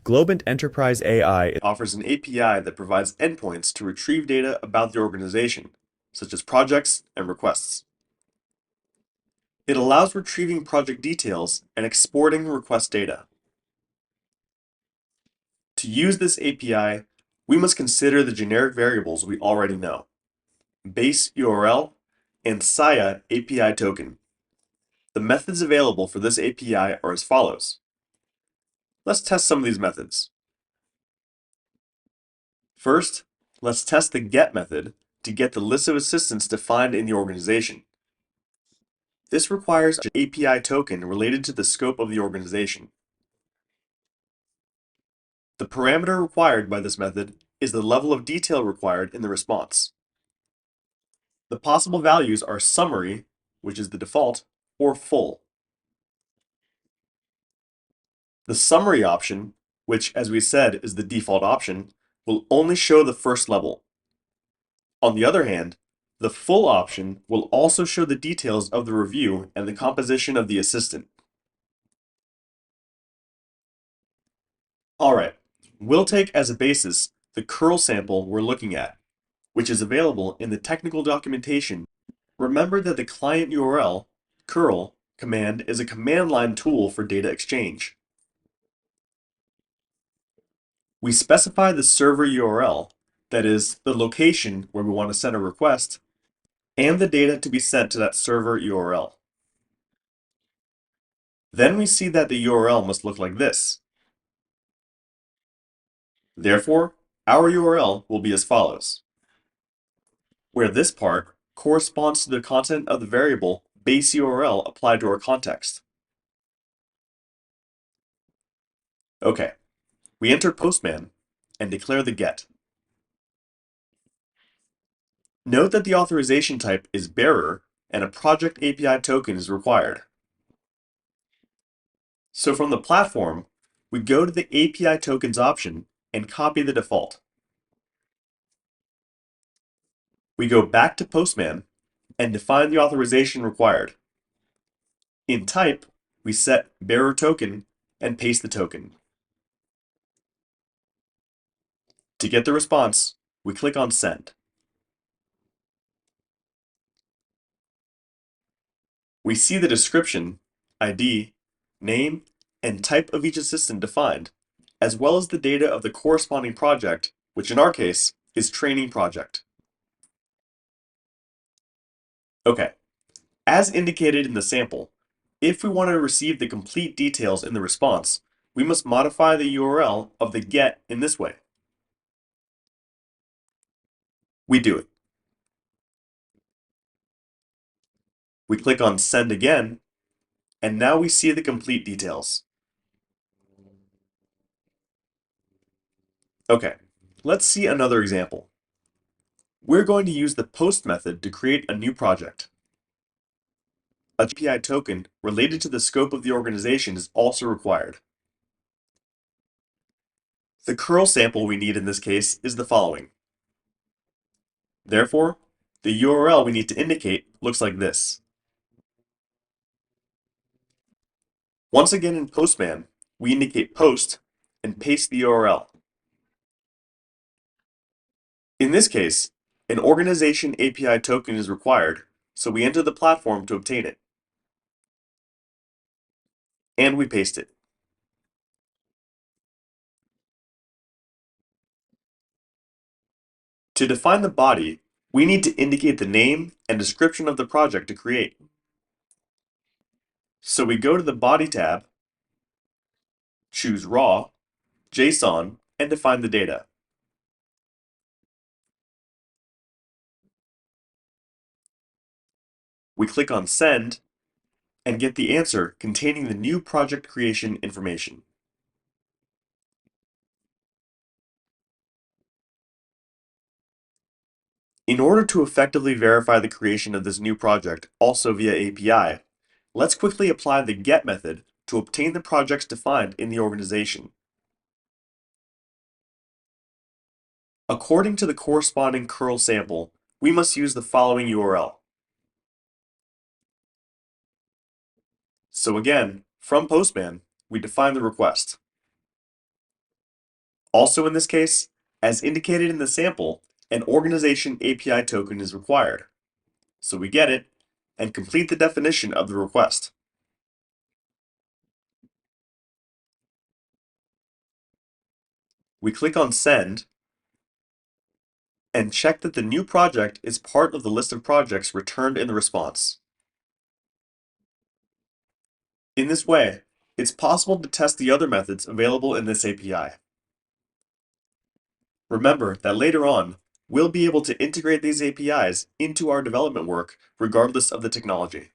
Globant Enterprise AI offers an API that provides endpoints to retrieve data about the organization, such as projects and requests. It allows retrieving project details and exporting request data. To use this API, we must consider the generic variables we already know: base URL and SIA API token. The methods available for this API are as follows. Let's test some of these methods. First, let's test the get method to get the list of assistants defined in the organization. This requires an API token related to the scope of the organization. The parameter required by this method is the level of detail required in the response. The possible values are summary, which is the default, or full. The summary option, which as we said is the default option, will only show the first level. On the other hand, the full option will also show the details of the review and the composition of the assistant. Alright, we'll take as a basis the curl sample we're looking at, which is available in the technical documentation. Remember that the client URL, curl, command is a command line tool for data exchange. We specify the server URL, that is, the location where we want to send a request, and the data to be sent to that server URL. Then we see that the URL must look like this. Therefore, our URL will be as follows, where this part corresponds to the content of the variable base URL applied to our context. Okay, we enter Postman and declare the get. Note that the authorization type is bearer and a project API token is required. So from the platform, we go to the API tokens option and copy the default. We go back to Postman and define the authorization required. In type, we set bearer token and paste the token. To get the response, we click on Send. We see the description, ID, name, and type of each assistant defined, as well as the data of the corresponding project, which in our case is training project. Okay, as indicated in the sample, if we want to receive the complete details in the response, we must modify the URL of the get in this way. We do it. We click on Send again, and now we see the complete details. Okay, let's see another example. We're going to use the post method to create a new project. A API token related to the scope of the organization is also required. The curl sample we need in this case is the following. Therefore, the URL we need to indicate looks like this. Once again in Postman, we indicate post and paste the URL. In this case, an organization API token is required, so we enter the platform to obtain it. And we paste it. To define the body, we need to indicate the name and description of the project to create. So we go to the Body tab, choose Raw, JSON, and define the data. We click on Send and get the answer containing the new project creation information. In order to effectively verify the creation of this new project, also via API, let's quickly apply the get method to obtain the projects defined in the organization. According to the corresponding curl sample, we must use the following URL. So again, from Postman, we define the request. Also in this case, as indicated in the sample, an organization API token is required. So we get it and complete the definition of the request. We click on Send and check that the new project is part of the list of projects returned in the response. In this way, it's possible to test the other methods available in this API. Remember that later on, we'll be able to integrate these APIs into our development work regardless of the technology.